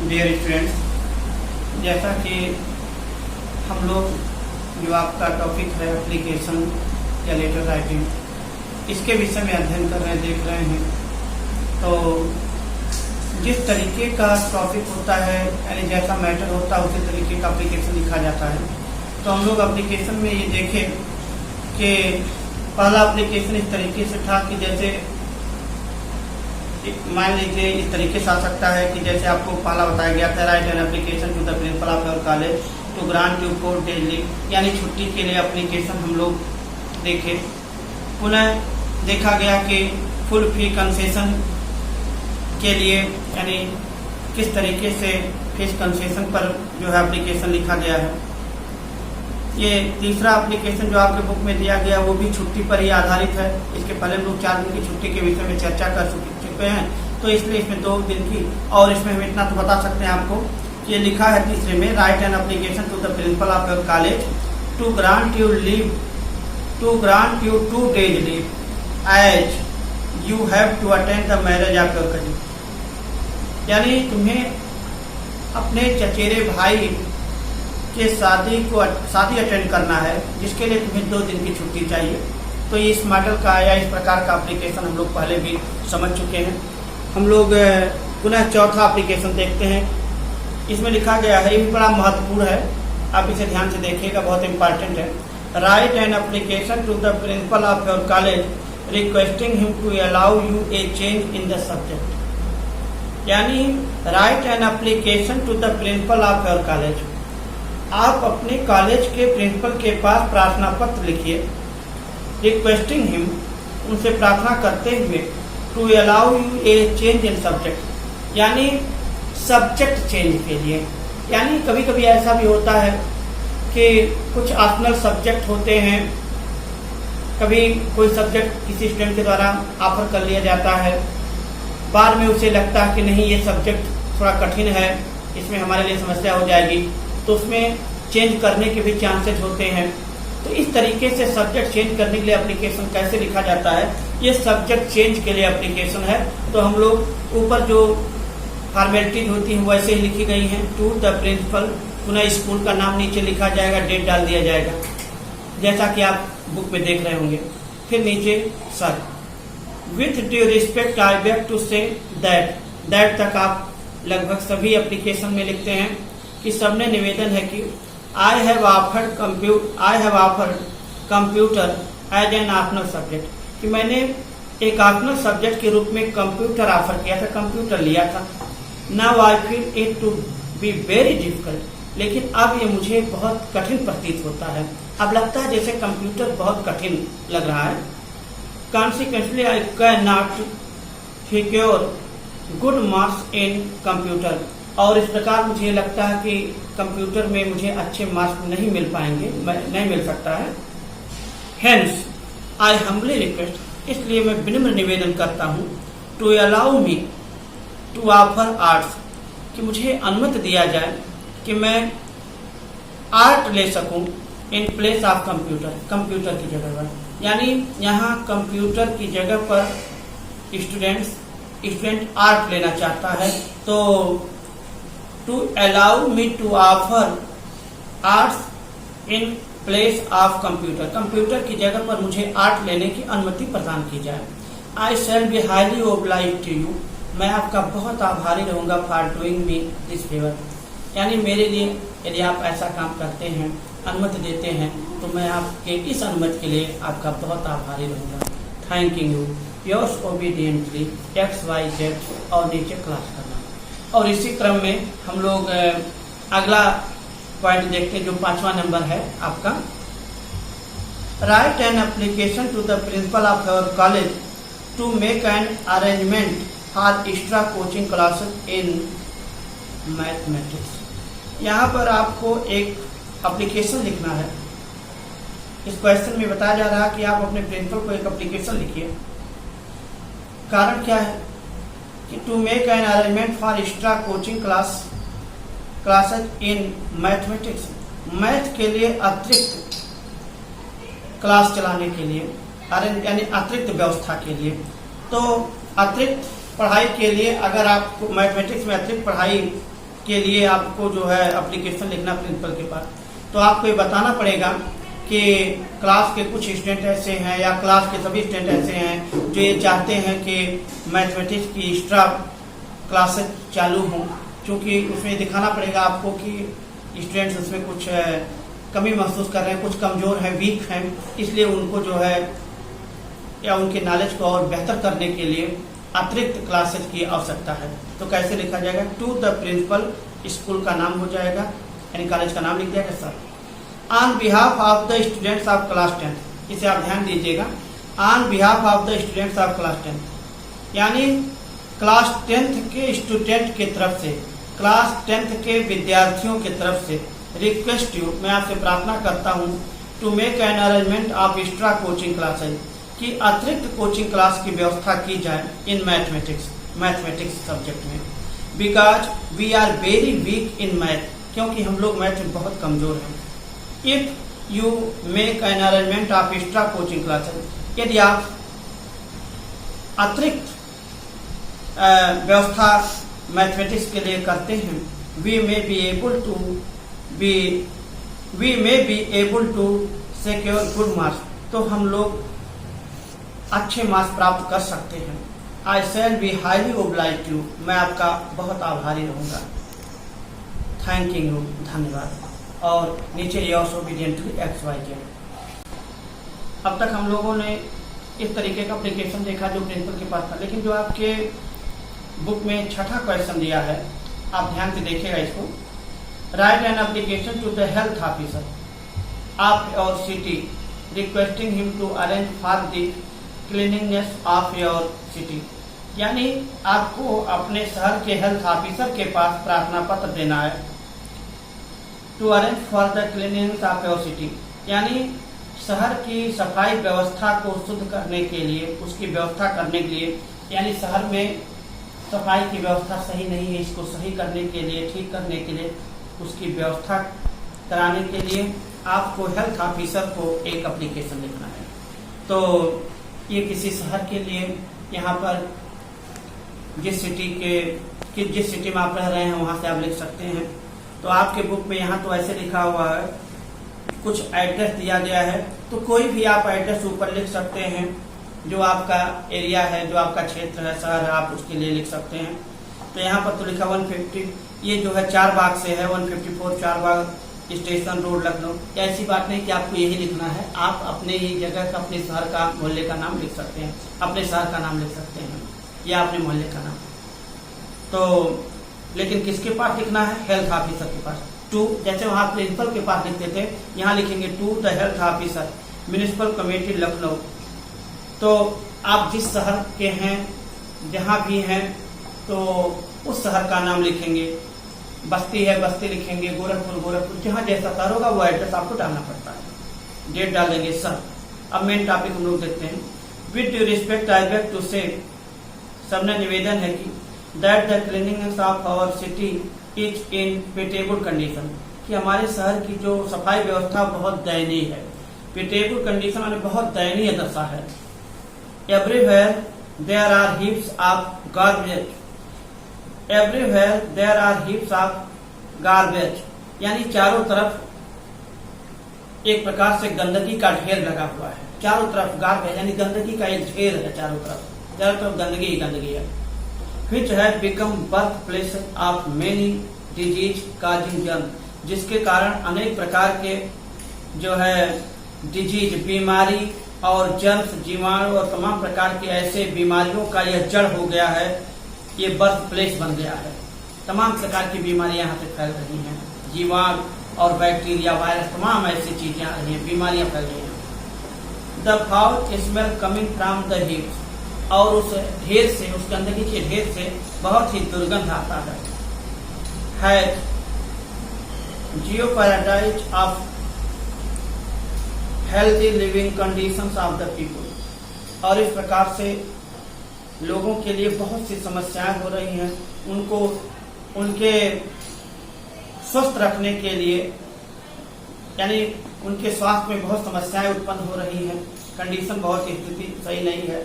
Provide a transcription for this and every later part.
Dear students, जैसा कि हम लोग जो आपका टॉपिक है एप्लीकेशन या लेटर राइटिंग, इसके विषय में अध्ययन कर रहे हैं, देख रहे हैं। तो जिस तरीके का टॉपिक होता है यानी जैसा मैटर होता है उसी तरीके का एप्लीकेशन लिखा जाता है। तो हम लोग एप्लीकेशन में ये देखें कि पहला एप्लीकेशन इस तरीके से था कि जैसे मान लीजिए इस तरीके से आ सकता है कि जैसे आपको पहला बताया गया था, write an application to the principal of your college to grant you 4 days leave, यानी छुट्टी के लिए एप्लीकेशन हम लोग देखे। पुनः देखा गया कि फुल फी कंसेशन के लिए यानी किस तरीके से फीस कंसेशन पर जो है एप्लीकेशन लिखा गया है। ये तीसरा एप्लीकेशन जो आपके बुक में दिया गया वो भी छुट्टी पर ही आधारित है। इसके पहले हम लोग 4 दिन की छुट्टी के विषय में चर्चा कर चुके हैं, तो इसलिए इसमें 2 दिन की, और इसमें हम इतना तो बता सकते हैं आपको कि ये लिखा है तीसरे में, write an application to the principal of your college to grant you 2 days leave as you have to attend the marriage of your cousin, यानी तुम्हें अपने चचेरे भाई के शादी अटेंड करना है, जिसके लिए तुम्हें 2 दिन की छुट्टी चाहिए। तो इस मॉडल का या इस प्रकार का एप्लीकेशन हम लोग पहले भी समझ चुके हैं। हम लोग पुनः चौथा एप्लीकेशन देखते हैं। इसमें लिखा गया है, ये भी बड़ा महत्वपूर्ण है, आप इसे ध्यान से देखिएगा, बहुत इंपॉर्टेंट है। Write an application to the principal of your college requesting him to allow you a change in the subject, यानी write an application to the principal of your college, आप अपने कॉलेज के प्रिंसिपल के पास प्रार्थना पत्र लिखिए, requesting him, उनसे प्रार्थना करते हुए, to allow you a change in subject, यानी सब्जेक्ट चेंज के लिए। यानी कभी कभी ऐसा भी होता है कि कुछ ऑप्शनल सब्जेक्ट होते हैं, कभी कोई सब्जेक्ट किसी स्टूडेंट के द्वारा ऑफर कर लिया जाता है, बाद में उसे लगता है कि नहीं ये सब्जेक्ट थोड़ा कठिन है, इसमें हमारे लिए समस्या हो जाएगी, तो उसमें चेंज करने के भी चांसेस होते हैं। तो इस तरीके से सब्जेक्ट चेंज करने के लिए एप्लीकेशन कैसे लिखा जाता है, ये सब्जेक्ट चेंज के लिए एप्लीकेशन है। तो हम लोग ऊपर जो फॉर्मेलिटीज होती हैं वैसे ही लिखी गई हैं, टू द प्रिंसिपल, पुनः स्कूल का नाम नीचे लिखा जाएगा, डेट डाल दिया जाएगा, जैसा कि आप बुक में देख रहे होंगे। फिर नीचे sir, with due respect I beg to say that तक आप लगभग सभी एप्लीकेशन में लिखते हैं कि सबने निवेदन है कि I have offered computer as an optional subject, कि मैंने एक ऑप्शनल सब्जेक्ट के रूप में कंप्यूटर ऑफर किया था, कंप्यूटर लिया था। Now I feel it to be very difficult, लेकिन अब ये मुझे बहुत कठिन प्रतीत होता है। अब लगता है जैसे कंप्यूटर बहुत कठिन लग रहा है। Consequently I can not secure good marks in computer, और इस प्रकार मुझे लगता है कि कंप्यूटर में मुझे अच्छे मार्क्स नहीं मिल पाएंगे, नहीं मिल सकता है। हेंस आई हम्बली रिक्वेस्ट, इसलिए मैं विनम्र निवेदन करता हूँ, to allow me to offer arts, कि मुझे अनुमति दिया जाए कि मैं आर्ट ले सकूं इन प्लेस ऑफ कंप्यूटर की जगह पर, यानी यहाँ कंप्यूटर की जगह पर स्टूडेंट आर्ट लेना चाहता है। तो to allow me to offer arts in place of computer की जगह पर मुझे आर्ट लेने की अनुमति प्रदान की जाए। I shall be highly obliged to you, मैं आपका बहुत आभारी रहूंगा for doing me this favour, यानी मेरे लिए यदि आप ऐसा काम करते हैं, अनुमति देते हैं, तो मैं आपके इस अनुमति के लिए आपका बहुत आभारी रहूंगा। Thank you, yours obediently XYZ, और नीचे क्लास करना। और इसी क्रम में हम लोग अगला पॉइंट देखते हैं जो 5वां नंबर है आपका, write an application to the principal of your college to make an arrangement for extra coaching classes in mathematics. यहाँ पर आपको एक एप्लीकेशन लिखना है। इस क्वेश्चन में बताया जा रहा है कि आप अपने प्रिंसिपल को एक एप्लीकेशन लिखिए। कारण क्या है कि to make an arrangement for extra coaching classes in mathematics, math के लिए अतिरिक्त क्लास चलाने के लिए, यानी अतिरिक्त व्यवस्था के लिए। तो अतिरिक्त पढ़ाई के लिए अगर आपको मैथमेटिक्स में अतिरिक्त पढ़ाई के लिए आपको जो है एप्लीकेशन लिखना प्रिंसिपल के पास, तो आपको ये बताना पड़ेगा कि क्लास के कुछ स्टूडेंट ऐसे हैं या क्लास के सभी स्टूडेंट ऐसे हैं जो ये चाहते हैं कि मैथमेटिक्स की एक्स्ट्रा क्लासेस चालू हों, क्योंकि उसमें दिखाना पड़ेगा आपको कि स्टूडेंट्स उसमें कुछ कमी महसूस कर रहे हैं, कुछ कमज़ोर हैं, वीक हैं, इसलिए उनको जो है या उनके नॉलेज को और बेहतर करने के लिए अतिरिक्त क्लासेस की आवश्यकता है। तो कैसे लिखा जाएगा? टू द प्रिंसिपल, स्कूल का नाम हो जाएगा यानी कॉलेज का नाम लिख जाएगा sir. On behalf of the students of class 10, इसे आप ध्यान दीजिएगा, on behalf of the students of class 10 यानी क्लास 10th के स्टूडेंट की तरफ से, क्लास 10th के विद्यार्थियों की तरफ से रिक्वेस्ट यू, मैं आपसे प्रार्थना करता हूँ, to make an arrangement of extra coaching classes, कि अतिरिक्त कोचिंग क्लास की व्यवस्था की जाए इन मैथमेटिक्स सब्जेक्ट में, because we are very weak in math, क्योंकि हम लोग मैथ में बहुत कमजोर हैं। If you make an arrangement of extra coaching classes, यदि आप अतिरिक्त व्यवस्था मैथमेटिक्स के लिए करते हैं, we may be able to secure good marks, तो हम लोग अच्छे मार्क्स प्राप्त कर सकते हैं। I shall be highly obliged to, मैं आपका बहुत आभारी रहूंगा। थैंक यू, धन्यवाद। और नीचे योर्स ओबीडिएंटली XYZ। अब तक हम लोगों ने इस तरीके का एप्लीकेशन देखा जो प्रिंसिपल के पास था, लेकिन जो आपके बुक में छठा क्वेश्चन दिया है, आप ध्यान से देखिएगा इसको। Write an application to the health officer of your city requesting him to arrange for the cleanliness of your city, यानी आपको अपने शहर के हेल्थ ऑफिसर के पास प्रार्थना पत्र देना है। To arrange for the cleanliness of your city, यानी शहर की सफाई व्यवस्था को शुद्ध करने के लिए, उसकी व्यवस्था करने के लिए, यानी शहर में सफाई की व्यवस्था सही नहीं है, इसको सही करने के लिए, ठीक करने के लिए, उसकी व्यवस्था कराने के लिए आपको हेल्थ ऑफिसर को एक एप्लीकेशन लिखना है। तो ये किसी शहर के लिए, यहाँ पर जिस सिटी में आप रह रहे हैं वहाँ से आप लिख सकते हैं। तो आपके बुक में यहाँ तो ऐसे लिखा हुआ है, कुछ एड्रेस दिया गया है, तो कोई भी आप एड्रेस ऊपर लिख सकते हैं जो आपका एरिया है, जो आपका क्षेत्र है, शहर है, आप उसके लिए लिख सकते हैं। तो यहाँ पर तो लिखा 150, ये जो है 4 बाग से है, 154 4 बाग स्टेशन रोड लखनऊ। ऐसी बात नहीं कि आपको यही लिखना है, आप अपने ही जगह का, अपने शहर का, मोहल्ले का नाम लिख सकते हैं, अपने शहर का नाम लिख सकते हैं या अपने मोहल्ले का नाम। तो लेकिन किसके पास लिखना है? हेल्थ ऑफिसर के पास। टू, जैसे वहाँ प्रिंसिपल के पास लिखते थे, यहाँ लिखेंगे to the health officer municipal committee Lucknow. तो आप जिस शहर के हैं, जहाँ भी हैं, तो उस शहर का नाम लिखेंगे। बस्ती है, बस्ती लिखेंगे, गोरखपुर, जहाँ जैसा शहर होगा वो एड्रेस आपको डालना पड़ता है। डेट डाल देंगे सर। अब मेन टॉपिक हम लोग देखते हैं। With due respect I beg to say, सबने निवेदन है कि that the cleanliness of our city is in pitiable condition, कि हमारे शहर की जो सफाई व्यवस्था बहुत दयनीय है। पिटेबल कंडीशन माने बहुत दयनीय दशा है। Everywhere there are heaps of garbage, everywhere there are heaps of garbage, यानी चारों तरफ एक प्रकार से गंदगी का ढेर लगा हुआ है। चारों तरफ गार्बेज यानी गंदगी का एक ढेर है, चारों तरफ गंदगी ही गंदगी है। which have become birthplace of many disease causing germs, जिसके कारण अनेक प्रकार के जो है डिजीज, बीमारी और जर्म्स, जीवाणु और तमाम प्रकार के ऐसे बीमारियों का यह जड़ हो गया है, ये बर्थ प्लेस बन गया है। तमाम प्रकार की बीमारियां यहाँ से फैल रही हैं, जीवाणु और बैक्टीरिया, वायरस, तमाम ऐसी चीजें आ रही हैं, बीमारियां फैल रही हैं। The foul smell coming from the heaps, और उस ढेर से, उस गंदगी के ढेर से बहुत ही दुर्गंध आता है। Jeopardise of healthy living conditions of the people, और इस प्रकार से लोगों के लिए बहुत सी समस्याएं हो रही हैं। उनको उनके स्वस्थ रखने के लिए, यानी उनके स्वास्थ्य में बहुत समस्याएं उत्पन्न हो रही हैं, कंडीशन बहुत, स्थिति सही नहीं है।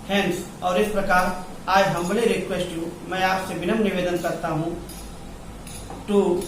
हेंस, और इस प्रकार आई हम्बली रिक्वेस्ट यू, मैं आपसे विनम्र निवेदन करता हूँ, to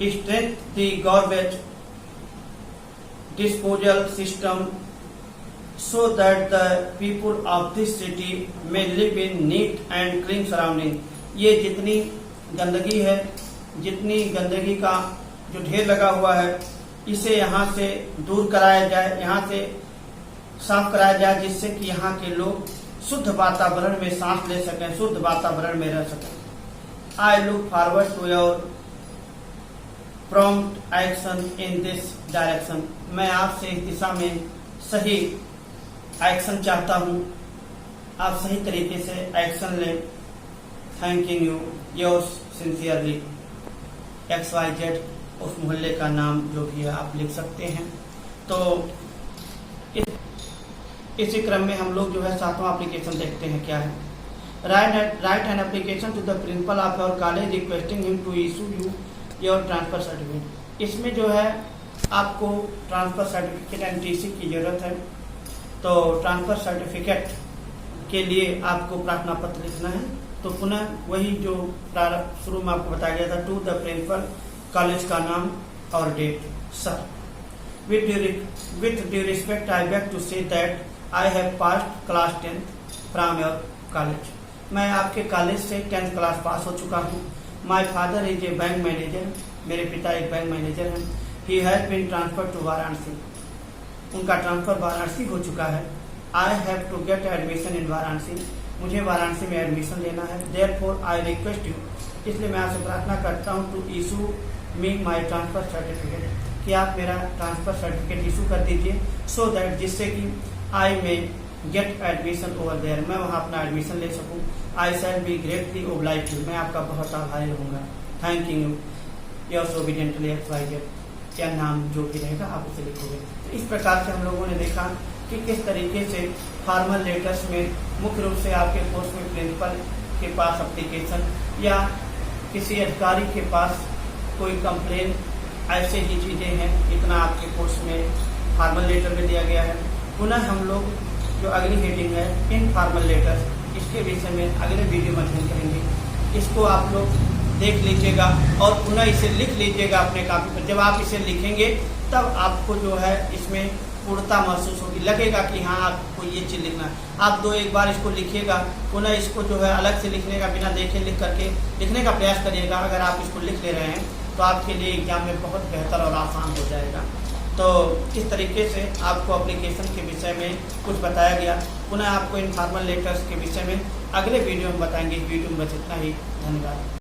strength the garbage disposal system so that the people of this city may live in neat and clean surrounding। ये जितनी गंदगी है, जितनी गंदगी का जो ढेर लगा हुआ है, इसे यहाँ से दूर कराया जाए, यहाँ से साफ कराया जाए, जिससे कि यहाँ के लोग शुद्ध वातावरण में सांस ले सकें, शुद्ध वातावरण में रह सकें। I look forward to your prompt action in this direction. मैं आपसे इस दिशा में सही एक्शन चाहता हूँ, आप सही तरीके से एक्शन लें। Thanking you, yours sincerely XYZ, उस मोहल्ले का नाम जो भी है आप लिख सकते हैं। तो इसी क्रम में हम लोग जो है 7वां एप्लीकेशन देखते हैं क्या है। Write an application to the principal of your college requesting him to issue you your transfer certificate. इसमें जो है आपको ट्रांसफर सर्टिफिकेट एंड TC की जरूरत है। तो ट्रांसफर सर्टिफिकेट के लिए आपको प्रार्थना पत्र लिखना है। तो पुनः वही जो प्रारंभ शुरू में आपको बताया गया था, टू द प्रिंसिपल, कॉलेज का नाम और date. Sir, with due respect I beg to say that I have passed class 10th from your college। मैं आपके कॉलेज से 10th क्लास पास हो चुका हूँ। My father is a bank manager, मेरे पिता एक बैंक मैनेजर हैं। He has been transfer to Varanasi, उनका ट्रांसफर वाराणसी हो चुका है। I have to get admission in Varanasi, मुझे वाराणसी में एडमिशन लेना है। देयरफॉर आई रिक्वेस्ट यू, इसलिए मैं आपसे प्रार्थना करता हूँ, to issue me my transfer certificate, कि आप मेरा ट्रांसफर सर्टिफिकेट इशू कर दीजिए, सो दैट जिससे कि आई में गेट एडमिशन ओवर देयर, मैं वहाँ अपना एडमिशन ले सकूँ। I shall be greatly obliged you, मैं आपका बहुत आभारी रहूँगा। Thanking you, yours obediently XYZ, क्या नाम जो भी रहेगा आप उसे लिखोगे। तो इस प्रकार से हम लोगों ने देखा कि किस तरीके से फॉर्मल लेटर्स में मुख्य रूप से आपके कोर्स में प्रिंसिपल के पास एप्लीकेशन या किसी अधिकारी के पास कोई कंप्लेन, ऐसे ही चीज़ें हैं। इतना आपके कोर्स में फॉर्मल लेटर में दिया गया है। पुनः हम लोग जो अगली हेडिंग है इनफॉर्मल लेटर्स, इसके विषय में अगले वीडियो में अध्ययन करेंगे। इसको आप लोग देख लीजिएगा और पुनः इसे लिख लीजिएगा अपने कॉपी पर। जब आप इसे लिखेंगे तब आपको जो है इसमें पूर्णता महसूस होगी, लगेगा कि हाँ आपको ये चीज़ लिखना है। आप एक बार इसको लिखिएगा, पुनः इसको जो है अलग से लिखने का, बिना देखे लिख करके लिखने का प्रयास करिएगा। अगर आप इसको लिख ले रहे हैं तो आपके लिए एग्जाम में बहुत बेहतर और आसान हो जाएगा। तो इस तरीके से आपको एप्लीकेशन के विषय में कुछ बताया गया। पुनः आपको इनफॉर्मल लेटर्स के विषय में अगले वीडियो में बताएंगे। इस वीडियो में बस इतना ही। धन्यवाद।